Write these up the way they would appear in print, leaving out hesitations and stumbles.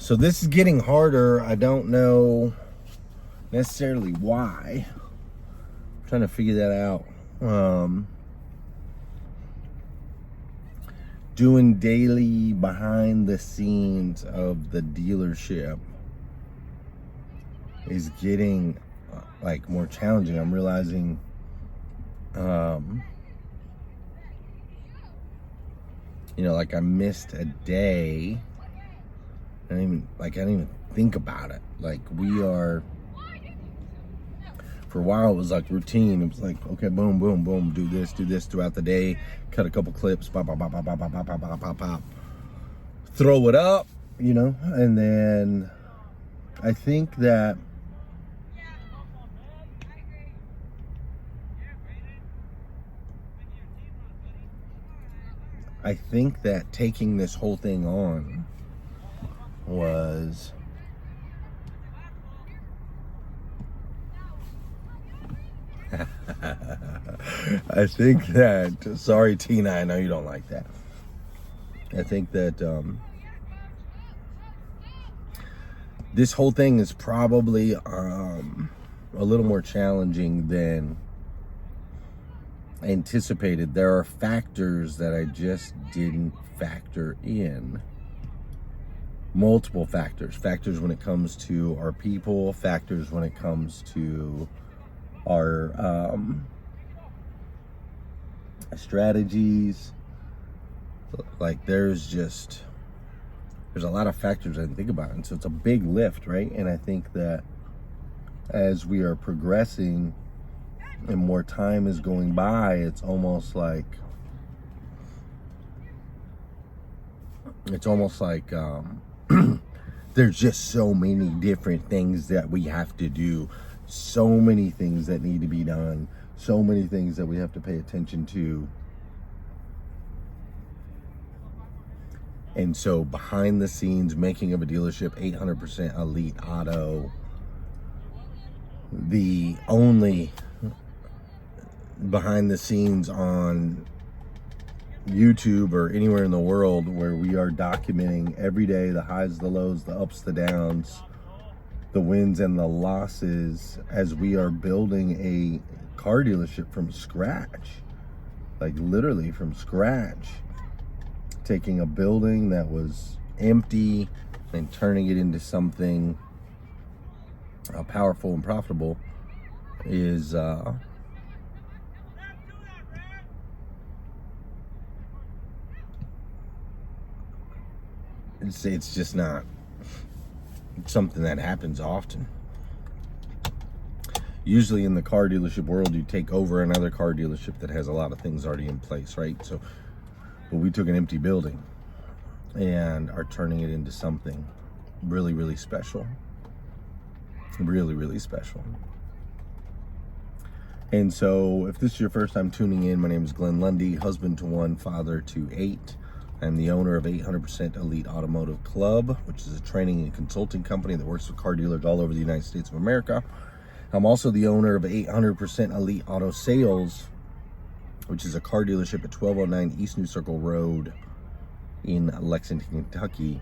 So this is getting harder. I don't know necessarily why. I'm trying to figure that out. Doing daily behind the scenes of the dealership is getting like more challenging. I'm realizing like I missed a day. I didn't even think about it. Like for a while it was like routine. It was like, okay, boom, boom, boom, do this throughout the day, cut a couple clips, pop, pop, pop, pop, pop, pop, pop, pop, pop, pop, throw it up, and then I think that taking this whole thing on was I think that, sorry Tina, I know you don't like that. I think that this whole thing is probably a little more challenging than anticipated. There are factors that I just didn't factor in. Multiple factors when it comes to our people, factors when it comes to our strategies. Like there's a lot of factors I didn't think about, and so it's a big lift, right? And I think that as we are progressing and more time is going by, it's almost like there's just so many different things that we have to do, so many things that need to be done, so many things that we have to pay attention to. And so behind the scenes, making of a dealership 800% elite auto, the only behind the scenes on YouTube or anywhere in the world where we are documenting every day the highs, the lows, the ups, the downs, the wins and the losses, as we are building a car dealership from scratch, like literally from scratch, taking a building that was empty and turning it into something powerful and profitable is it's just not something that happens often. Usually in the car dealership world, you take over another car dealership that has a lot of things already in place, right? So, but we took an empty building and are turning it into something really, really special. Really, really special. And so if this is your first time tuning in, my name is Glenn Lundy, husband to one, father to 8. I'm the owner of 800% Elite Automotive Club, which is a training and consulting company that works with car dealers all over the United States of America. I'm also the owner of 800% Elite Auto Sales, which is a car dealership at 1209 East New Circle Road in Lexington, Kentucky,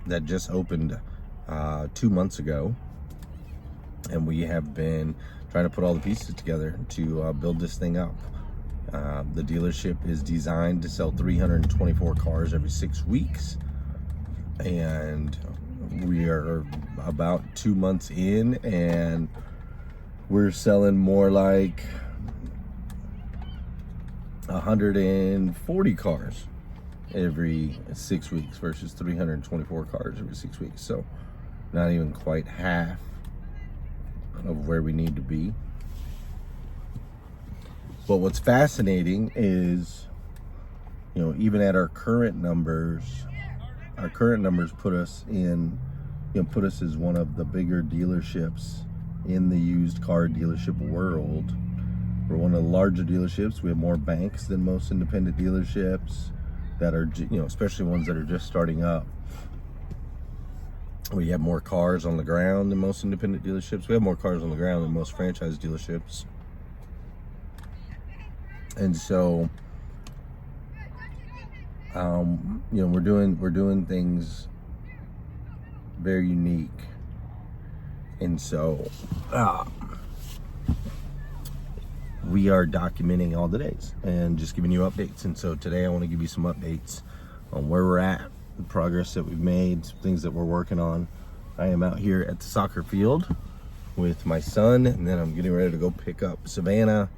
that just opened 2 months ago. And we have been trying to put all the pieces together to build this thing up. The dealership is designed to sell 324 cars every 6 weeks. And we are about 2 months in, and we're selling more like 140 cars every 6 weeks versus 324 cars every 6 weeks. So not even quite half of where we need to be. But what's fascinating is, even at our current numbers put us as one of the bigger dealerships in the used car dealership world. We're one of the larger dealerships. We have more banks than most independent dealerships that are, especially ones that are just starting up. We have more cars on the ground than most independent dealerships. We have more cars on the ground than most franchise dealerships. And so, we're doing things very unique. And so we are documenting all the days and just giving you updates. And so today I want to give you some updates on where we're at, the progress that we've made, some things that we're working on. I am out here at the soccer field with my son, and then I'm getting ready to go pick up Savannah,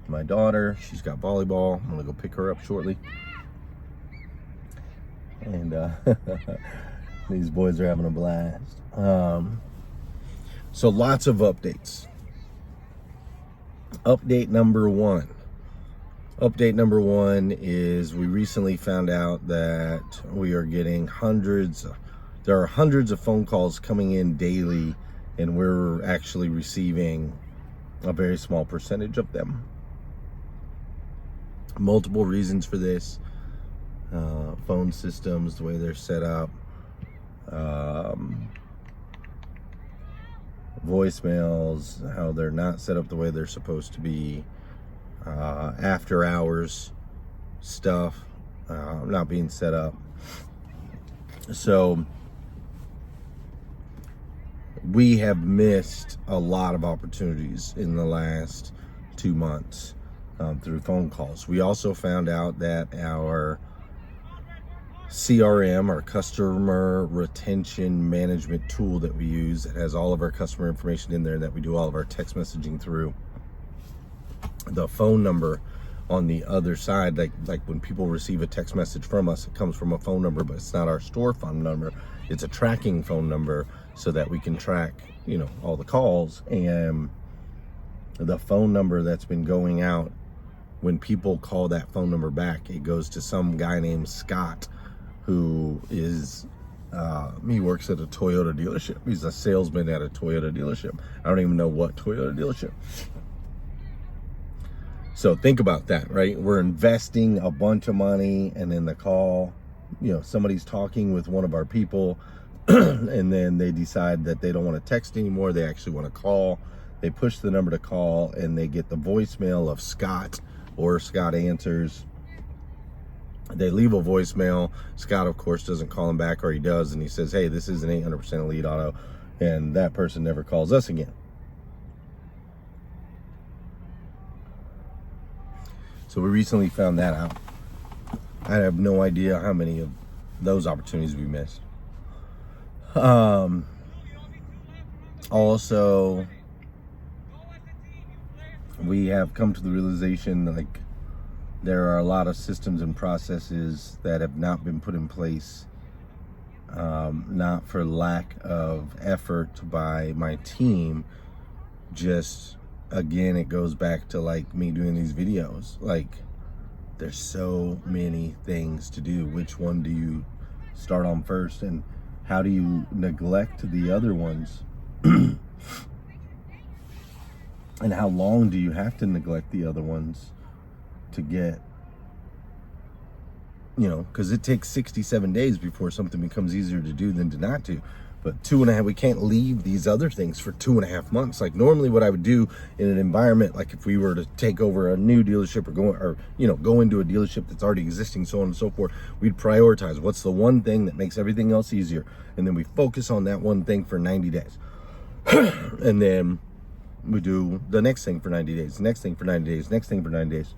my daughter. She's got volleyball. I'm gonna go pick her up shortly. And these boys are having a blast. So lots of updates. Update number one is we recently found out that we are getting there are hundreds of phone calls coming in daily, and we're actually receiving a very small percentage of them. Multiple reasons for this. Phone systems, the way they're set up, voicemails, how they're not set up the way they're supposed to be, after hours stuff not being set up. So we have missed a lot of opportunities in the last 2 months through phone calls. We also found out that our CRM, our customer retention management tool that we use, that has all of our customer information in there, that we do all of our text messaging through, the phone number on the other side, like when people receive a text message from us, it comes from a phone number, but it's not our store phone number. It's a tracking phone number so that we can track, all the calls. And the phone number that's been going out, when people call that phone number back, it goes to some guy named Scott, who is, he works at a Toyota dealership. He's a salesman at a Toyota dealership. I don't even know what Toyota dealership. So think about that, right? We're investing a bunch of money, and then the call, somebody's talking with one of our people, and then they decide that they don't want to text anymore. They actually want to call. They push the number to call, and they get the voicemail of Scott, or Scott answers. They leave a voicemail. Scott, of course, doesn't call him back, or he does, and he says, hey, this is an 800% Elite Auto, and that person never calls us again. So we recently found that out. I have no idea how many of those opportunities we missed. Also, we have come to the realization, there are a lot of systems and processes that have not been put in place, not for lack of effort by my team. Just, again, it goes back to me doing these videos. There's so many things to do. Which one do you start on first, and how do you neglect the other ones? And how long do you have to neglect the other ones to get, because it takes 67 days before something becomes easier to do than to not do. But 2.5, we can't leave these other things for 2.5 months. Normally what I would do in an environment, if we were to take over a new dealership, or go into a dealership that's already existing, so on and so forth, we'd prioritize what's the one thing that makes everything else easier. And then we focus on that one thing for 90 days. And then we do the next thing for 90 days, next thing for 90 days, next thing for 90 days.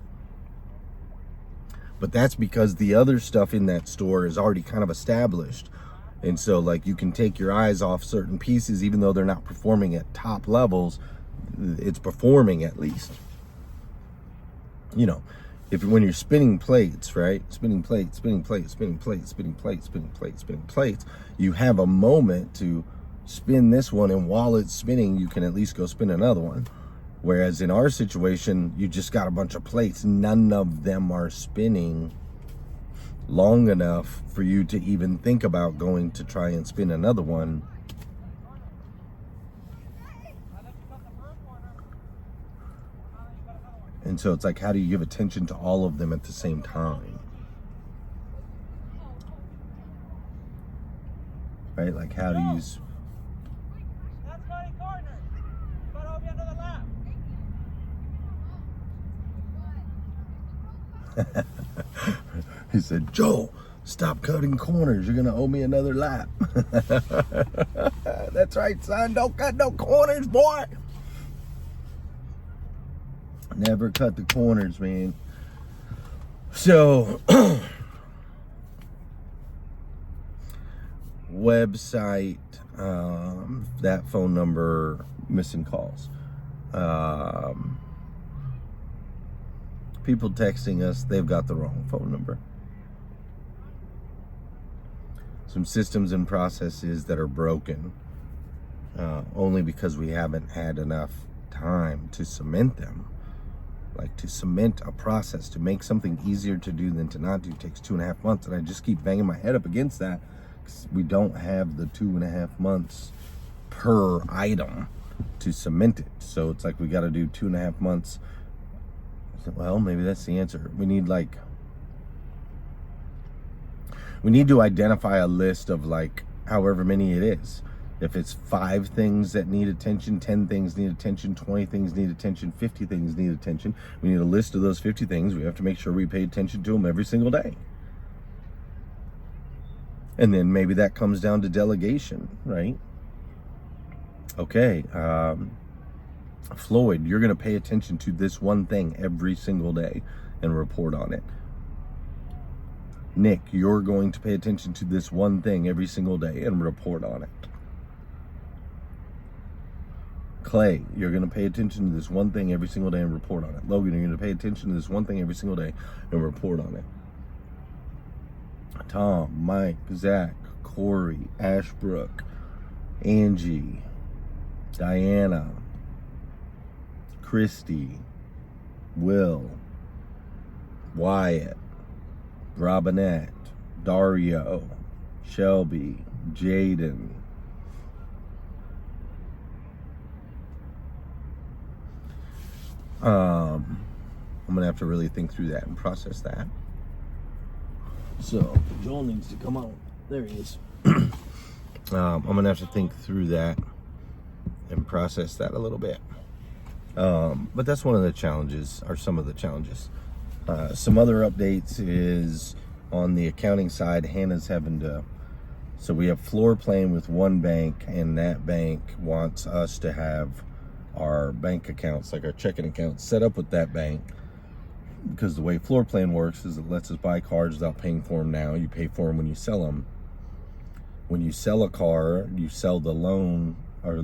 But that's because the other stuff in that store is already kind of established. And so you can take your eyes off certain pieces, even though they're not performing at top levels, it's performing at least. When you're spinning plates, right? Spinning plates, you have a moment to spin this one, and while it's spinning, you can at least go spin another one. Whereas in our situation, you just got a bunch of plates. None of them are spinning long enough for you to even think about going to try and spin another one. And so it's how do you give attention to all of them at the same time? Right? How do you... That's money corner. But I'll be another lap. He said, Joel, Stop cutting corners. You're gonna owe me another lap. That's right, son. Don't cut no corners, boy. Never cut the corners, man. So, website, that phone number, missing calls. People texting us, they've got the wrong phone number. Some systems and processes that are broken, only because we haven't had enough time to cement them. Like, to cement a process, to make something easier to do than to not do, takes 2.5 months. And I just keep banging my head up against that, because we don't have the 2.5 months per item to cement it. So it's like we got to do 2.5 months. Well, maybe that's the answer. We need to identify a list of like however many it is. If it's 5 things that need attention, 10 things need attention, 20 things need attention, 50 things need attention. We need a list of those 50 things. We have to make sure we pay attention to them every single day. And then maybe that comes down to delegation, right? Okay, Floyd, you're going to pay attention to this one thing every single day and report on it. Nick, you're going to pay attention to this one thing every single day and report on it. Clay, you're going to pay attention to this one thing every single day and report on it. Logan, you're going to pay attention to this one thing every single day and report on it. Tom, Mike, Zach, Corey, Ashbrook, Angie, Diana, Christy, Will, Wyatt, Robinette, Dario, Shelby, Jaden, I'm gonna have to really think through that and process that. So Joel needs to come on. There he is. I'm gonna have to think through that and process that a little bit. But that's one of the challenges, or some of the challenges. Some other updates is on the accounting side. Hannah's having to, so we have floor plan with one bank, and that bank wants us to have our bank accounts, like our checking accounts, set up with that bank, because the way floor plan works is it lets us buy cars without paying for them now. You pay for them when you sell them. When you sell a car, you sell the loan, or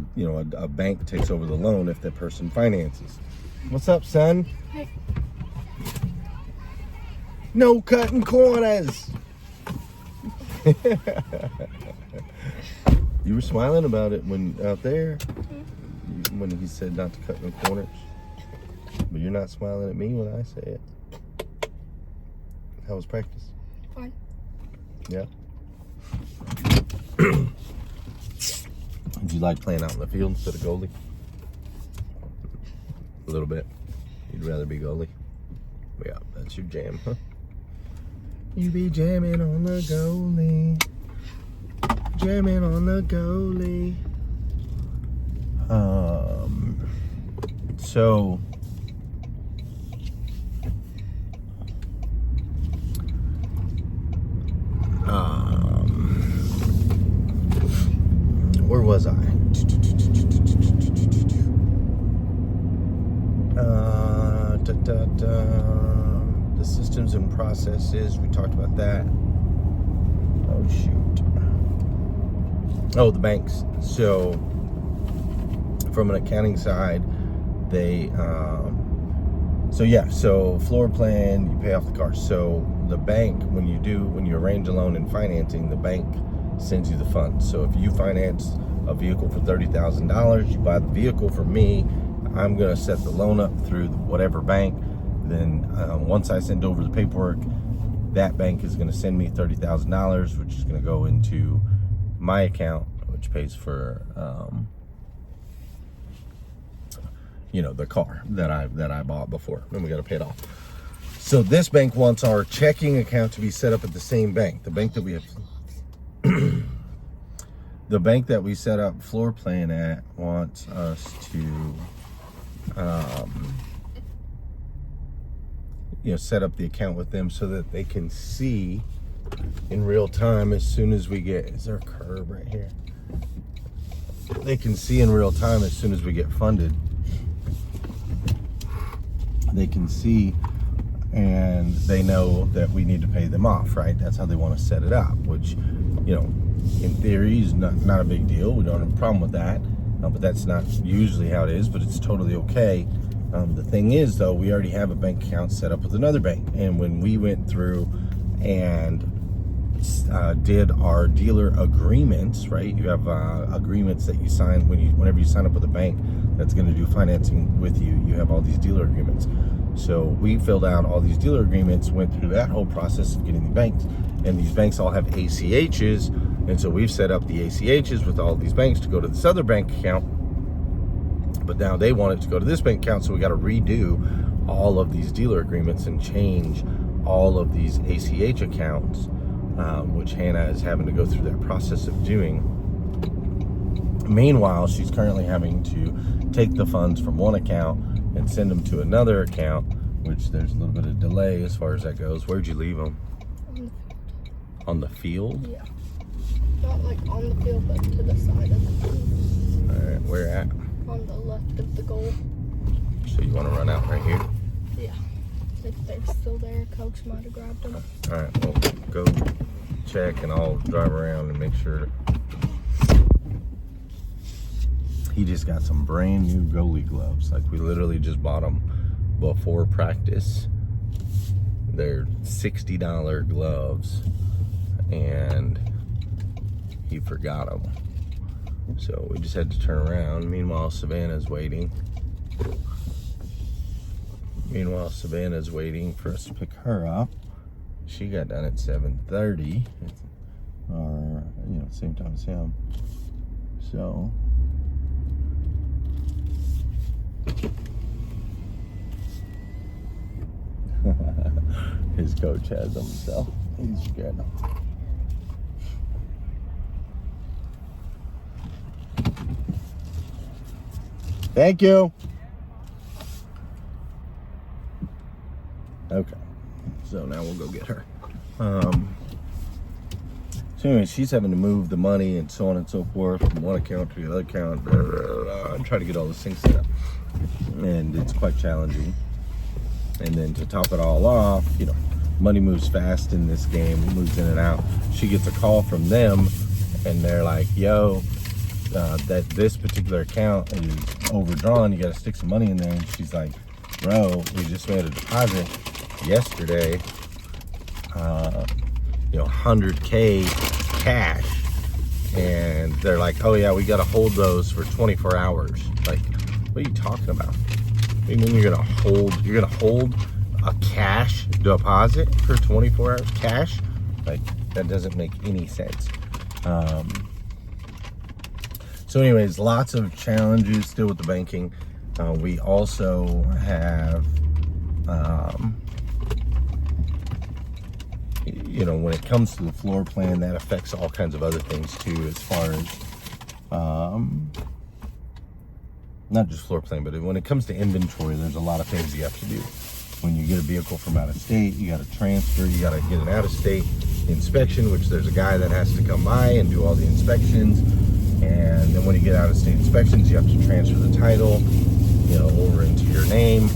a bank takes over the loan if that person finances. What's up, son? Hey. No cutting corners. You were smiling about it when out there, when he said not to cut no corners. But you're not smiling at me when I say it. How was practice? Fine. Yeah. Did you like playing out in the field instead of goalie? A little bit. You'd rather be goalie? Yeah, that's your jam, huh? You be jamming on the goalie. Jamming on the goalie. So where was I? The systems and processes, we talked about that. Oh shoot. Oh, the banks. So from an accounting side, they so floor plan, you pay off the car. So the bank, when you arrange a loan and financing, the bank sends you the funds. So if you finance a vehicle for $30,000, you buy the vehicle from me, I'm gonna set the loan up through whatever bank. Then once I send over the paperwork, that bank is gonna send me $30,000, which is gonna go into my account, which pays for the car that I bought before, and we got to pay it off. So this bank wants our checking account to be set up at the same bank. The bank that we have, the bank that we set up floor plan at wants us to, set up the account with them so that they can see in real time as soon as we get, is there a curb right here? They can see in real time as soon as we get funded. They can see and they know that we need to pay them off, right? That's how they want to set it up, which, you know, in theory is not a big deal. We don't have a problem with that, but that's not usually how it is, but it's totally okay. The thing is, though, we already have a bank account set up with another bank, and when we went through and did our dealer agreements, right? You have agreements that you sign whenever you sign up with a bank that's going to do financing with you. You have all these dealer agreements. So we filled out all these dealer agreements, went through that whole process of getting the banks, and these banks all have ACHs, and so we've set up the ACHs with all these banks to go to this other bank account. But now they want it to go to this bank account, so we got to redo all of these dealer agreements and change all of these ACH accounts, which Hannah is having to go through that process of doing. Meanwhile, she's currently having to take the funds from one account and send them to another account, which there's a little bit of delay as far as that goes. Where'd you leave them? On the field? Yeah. Not like on the field, but to the side of the field. All right, where at? On the left of the goal. So you want to run out right here? Yeah. If they're still there, Coach might have grabbed them. All right, well, go check and I'll drive around and make sure. He just got some brand new goalie gloves. Like, we literally just bought them before practice. They're $60 gloves, and he forgot them. So we just had to turn around. Meanwhile, Savannah's waiting. For us to pick her up. She got done at 7:30, or same time as him. So his coach has them, so he's good. Thank you. Okay, so now we'll go get her. So anyway, she's having to move the money and so on and so forth from one account to the other account, and try to get all this things set up. And it's quite challenging. And then to top it all off, money moves fast in this game, moves in and out. She gets a call from them, and they're like, yo, that this particular account is overdrawn. You got to stick some money in there. And she's like, bro, we just made a deposit yesterday, $100K cash. And they're like, oh yeah, we got to hold those for 24 hours. Like, what are you talking about? What do you mean you're gonna hold a cash deposit for 24 hours? Cash? Like, that doesn't make any sense. So anyways, lots of challenges still with the banking. We also have, when it comes to the floor plan, that affects all kinds of other things too, as far as, not just floor plan, but when it comes to inventory, there's a lot of things you have to do. When you get a vehicle from out of state, you got to transfer, you got to get an out of state inspection, which there's a guy that has to come by and do all the inspections. And then when you get out of state inspections, you have to transfer the title, over into your name.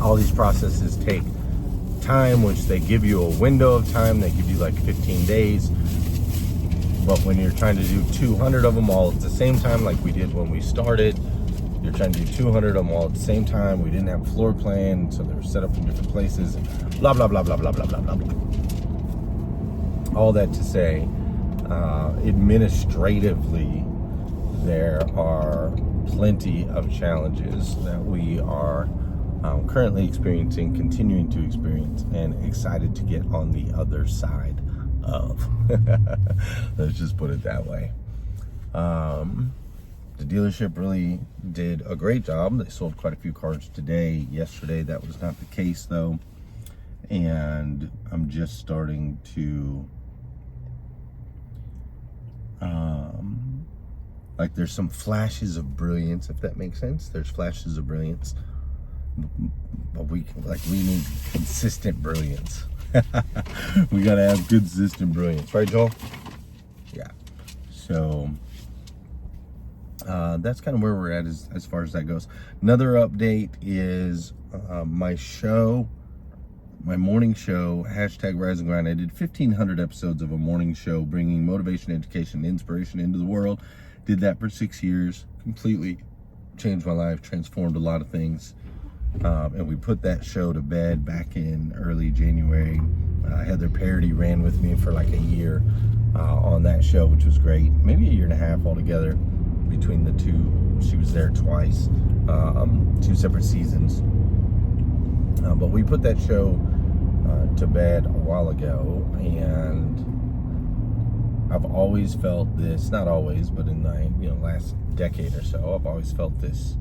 All these processes take time, which they give you a window of time. They give you like 15 days. But when you're trying to do 200 of them all at the same time, like we did when we started, you're trying to do 200 of them all at the same time. We didn't have a floor plan, so they were set up in different places. Blah, blah, blah, blah, blah, blah, blah, blah, blah. All that to say, administratively, there are plenty of challenges that we are currently experiencing, continuing to experience, and excited to get on the other side of. Let's just put it that way. The dealership really did a great job. They sold quite a few cars today. Yesterday, that was not the case, though. And I'm just starting to there's some flashes of brilliance, if that makes sense. There's flashes of brilliance, but we need consistent brilliance. We gotta have consistent brilliance, right, Joel? Yeah. So that's kind of where we're at as far as that goes. Another update is my show, my morning show, hashtag Rise and Grind. I did 1,500 episodes of a morning show, bringing motivation, education, and inspiration into the world. Did that for 6 years. Completely changed my life, transformed a lot of things. And we put that show to bed back in early January. Heather Parody ran with me for like a year on that show, which was great. Maybe a year and a half altogether between the two. She was there twice, 2 separate seasons. But we put that show to bed a while ago, and I've always felt this, not always, but in my last decade or so, I've always felt this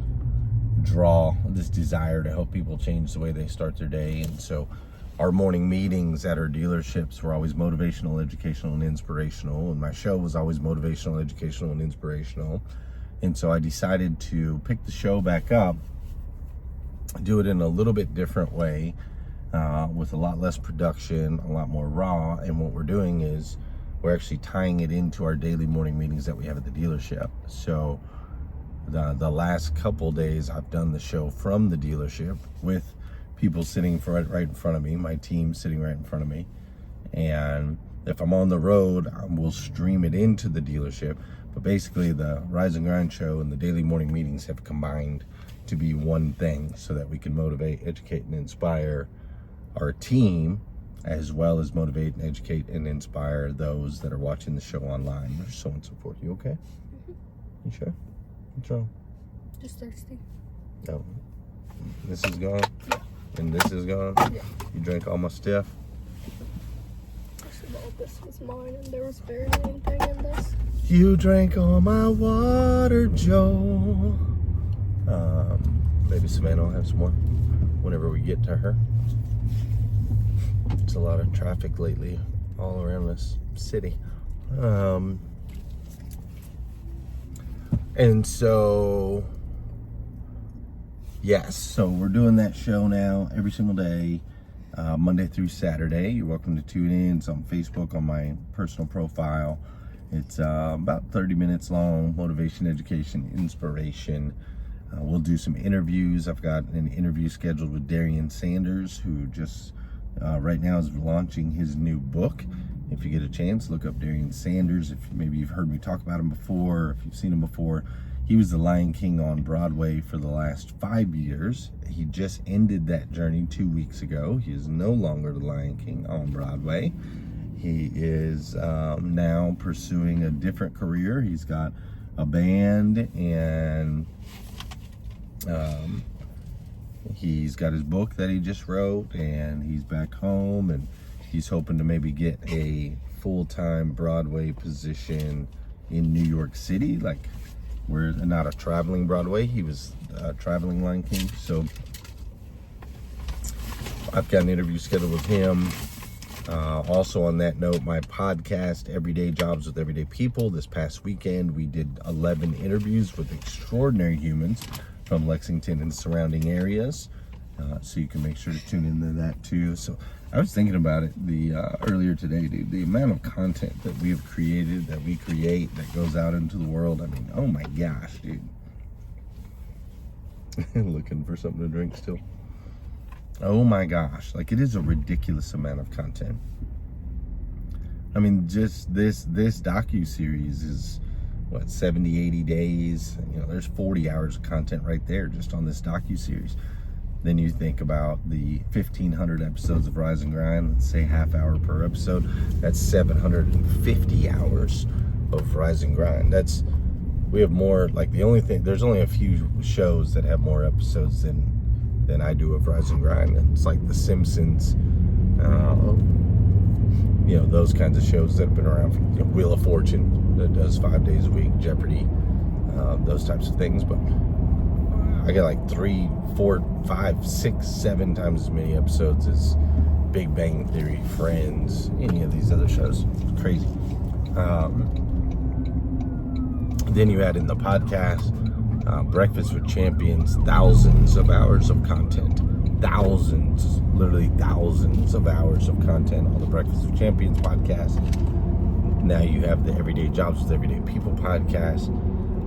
draw, this desire to help people change the way they start their day. And so our morning meetings at our dealerships were always motivational, educational, and inspirational, and my show was always motivational, educational, and inspirational. And so I decided to pick the show back up, do it in a little bit different way, with a lot less production, a lot more raw. And what we're doing is we're actually tying it into our daily morning meetings that we have at the dealership. So the last couple days I've done the show from the dealership with people sitting right in front of me, my team sitting right in front of me. And if I'm on the road, we'll stream it into the dealership. But basically the Rise and Grind show and the daily morning meetings have combined to be one thing, so that we can motivate, educate, and inspire our team, as well as motivate and educate and inspire those that are watching the show online, or so on and so forth. You okay? You sure? What's wrong? Just thirsty. No. This is gone? Yeah. And this is gone? Yeah. You drank all my stuff? Well, this was mine, and there was barely anything in this. You drank all my water, Joe. Maybe Savannah will have some more whenever we get to her. It's a lot of traffic lately all around this city. And so, yes, so we're doing that show now every single day, Monday through Saturday. You're welcome to tune in. It's on Facebook on my personal profile. It's about 30 minutes long, motivation, education, inspiration. We'll do some interviews. I've got an interview scheduled with Darian Sanders, who just right now is launching his new book. If you get a chance, look up Darian Sanders. If maybe you've heard me talk about him before, if you've seen him before, he was the Lion King on Broadway for the last 5 years. He just ended that journey 2 weeks ago. He is no longer the Lion King on Broadway. He is now pursuing a different career. He's got a band, and he's got his book that he just wrote, and he's back home, and he's hoping to maybe get a full-time Broadway position in New York City. Like, we're not a traveling Broadway. He was a traveling Lion King. So I've got an interview scheduled with him. Also on that note, my podcast, Everyday Jobs with Everyday People. This past weekend, we did 11 interviews with extraordinary humans from Lexington and surrounding areas. So you can make sure to tune into that too. So I was thinking about it earlier today, dude. The amount of content that we have created, that we create, that goes out into the world. I mean, oh my gosh, dude. Looking for something to drink still. Oh my gosh, like, it is a ridiculous amount of content. I mean, just this docu-series is, what, 70, 80 days? You know, there's 40 hours of content right there just on this docu-series. Then you think about the 1,500 episodes of Rise and Grind, let's say half hour per episode. That's 750 hours of Rise and Grind. We have more, like, there's only a few shows that have more episodes than I do of Rise and Grind. It's like The Simpsons, you know, those kinds of shows that have been around. Wheel of Fortune, that does 5 days a week, Jeopardy, those types of things. But I got like 3, 4, 5, 6, 7 times as many episodes as Big Bang Theory, Friends, any of these other shows. It's crazy. Then you add in the podcast, Breakfast with Champions, thousands of hours of content, thousands, literally thousands of hours of content on the Breakfast of Champions podcast. Now you have the Everyday Jobs with Everyday People podcast,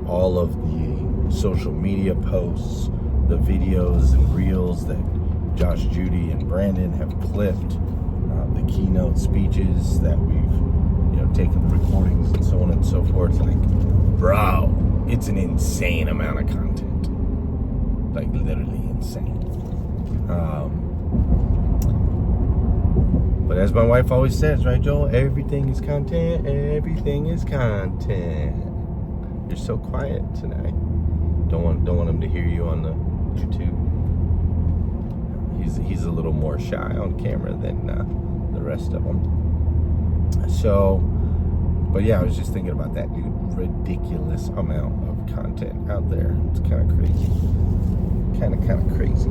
all of the social media posts, the videos and reels that Josh, Judy, and Brandon have clipped, the keynote speeches that we've taken the recordings and so on and so forth. Like, bro, it's an insane amount of content. Like, literally insane. But as my wife always says, right, Joel? Everything is content. Everything is content. You're so quiet tonight. Don't want him to hear you on the YouTube. He's a little more shy on camera than the rest of them. So, but yeah, I was just thinking about that, dude. Ridiculous amount of content out there. It's kind of crazy. Kind of crazy.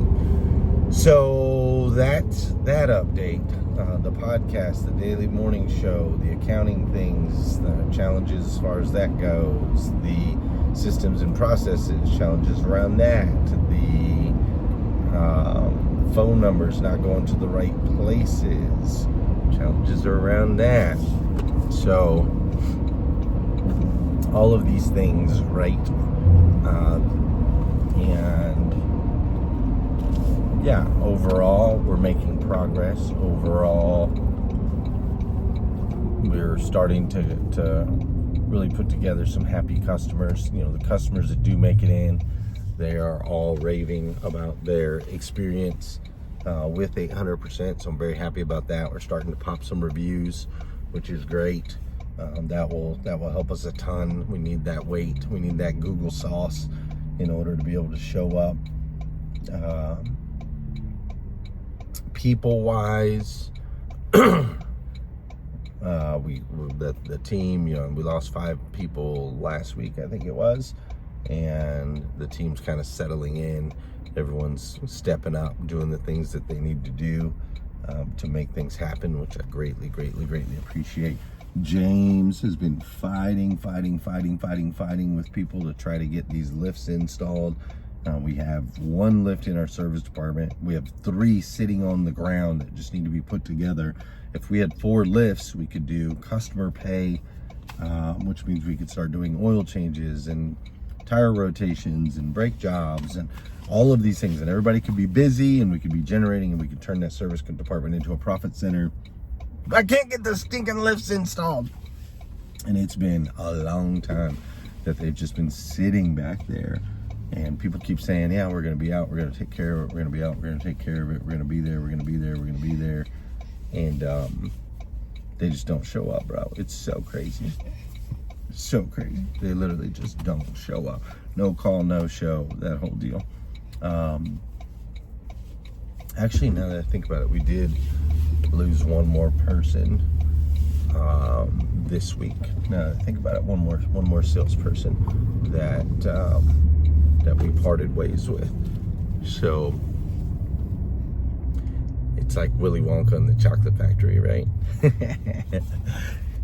So that's that update. The podcast, the daily morning show, the accounting things, the challenges as far as that goes, the systems and processes, challenges around that, the phone numbers not going to the right places, challenges around that. So all of these things, right? And yeah, overall, we're making progress. Overall, we're starting to really put together some happy customers. The customers that do make it in, they are all raving about their experience with 800%. So I'm very happy about that. We're starting to pop some reviews, which is great. That will help us a ton. We need that weight. We need that Google sauce in order to be able to show up. People-wise, the team, we lost 5 people last week, I think it was, and the team's kind of settling in. Everyone's stepping up, doing the things that they need to do to make things happen, which I greatly appreciate. James has been fighting with people to try to get these lifts installed. We have 1 lift in our service department. We have 3 sitting on the ground that just need to be put together. If we had 4 lifts, we could do customer pay, which means we could start doing oil changes and tire rotations and brake jobs and all of these things. And everybody could be busy and we could be generating and we could turn that service department into a profit center. But I can't get the stinking lifts installed. And it's been a long time that they've just been sitting back there. And people keep saying, yeah, we're going to be out. We're going to take care of it. We're going to be out. We're going to take care of it. We're going to be there. We're going to be there. We're going to be there. And they just don't show up, bro. It's so crazy. It's so crazy. They literally just don't show up. No call, no show, that whole deal. Actually, now that I think about it, we did lose 1 more person this week. Now that I think about it, one more salesperson that we parted ways with. So it's like Willy Wonka and the Chocolate Factory, right?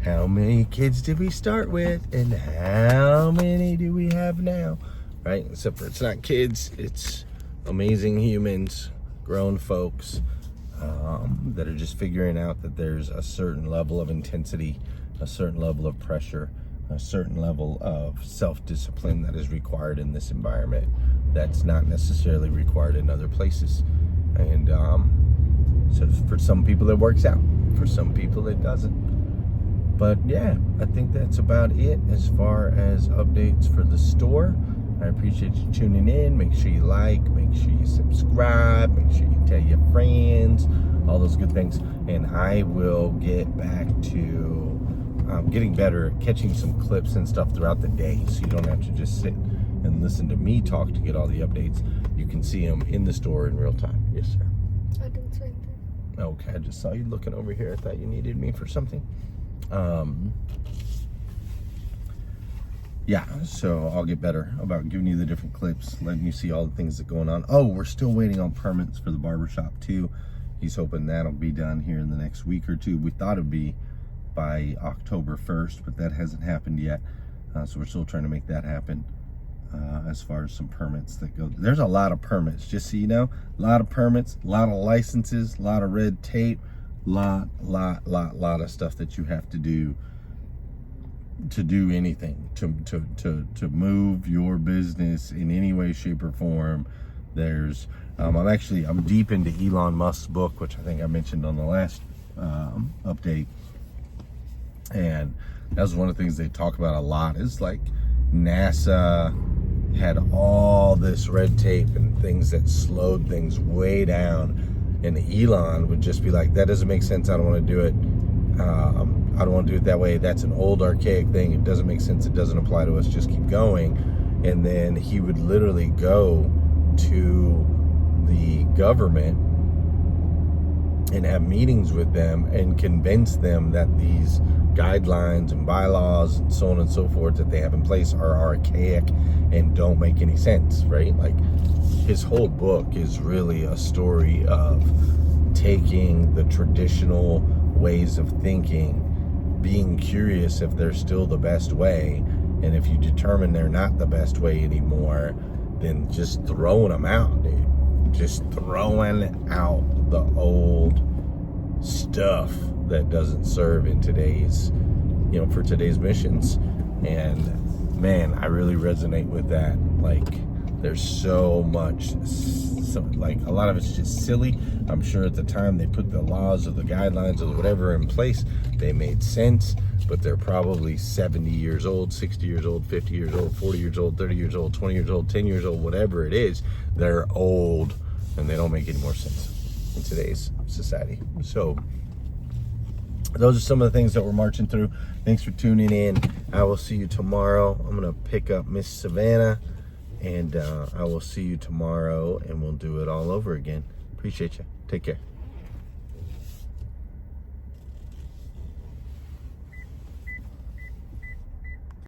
How many kids did we start with and how many do we have now, right? Except for it's not kids, it's amazing humans, grown folks that are just figuring out that there's a certain level of intensity, a certain level of pressure, a certain level of self-discipline that is required in this environment that's not necessarily required in other places. And so for some people it works out, for some people it doesn't. But yeah, I think that's about it as far as updates for the store. I appreciate you tuning in. Make sure you like, make sure you subscribe, make sure you tell your friends, all those good things. And I will get back to getting better at catching some clips and stuff throughout the day, so you don't have to just sit and listen to me talk to get all the updates. You can see them in the store in real time. Yes, sir. I did the same thing. Okay, I just saw you looking over here. I thought you needed me for something. Yeah, so I'll get better about giving you the different clips, letting you see all the things that are going on. Oh, we're still waiting on permits for the barbershop too. He's hoping that'll be done here in the next week or 2. We thought it'd be by October 1st, but that hasn't happened yet. So we're still trying to make that happen. as far as some permits that go. There's a lot of permits, just so you know. A lot of permits, a lot of licenses, a lot of red tape, lot of stuff that you have to do anything, to move your business in any way, shape, or form. There's I'm deep into Elon Musk's book, which I think I mentioned on the last update, and that was one of the things they talk about a lot, is like NASA had all this red tape and things that slowed things way down, and Elon would just be like, that doesn't make sense, I don't want to do it, I don't want to do it that way, that's an old archaic thing, it doesn't make sense, it doesn't apply to us, just keep going. And then he would literally go to the government and have meetings with them and convince them that these guidelines and bylaws and so on and so forth that they have in place are archaic and don't make any sense, right? Like, his whole book is really a story of taking the traditional ways of thinking, being curious if they're still the best way, and if you determine they're not the best way anymore, then just throwing them out, dude. Just throwing out the old stuff that doesn't serve in today's, for today's missions. And man, I really resonate with that. Like, there's so much, like, a lot of it's just silly. I'm sure at the time they put the laws or the guidelines or whatever in place, they made sense, but they're probably 70 years old, 60 years old, 50 years old, 40 years old, 30 years old, 20 years old, 10 years old, whatever it is. They're old and they don't make any more sense in today's society. So those are some of the things that we're marching through. Thanks for tuning in. I will see you tomorrow. I'm going to pick up Miss Savannah, and I will see you tomorrow, and we'll do it all over again. Appreciate you. Take care.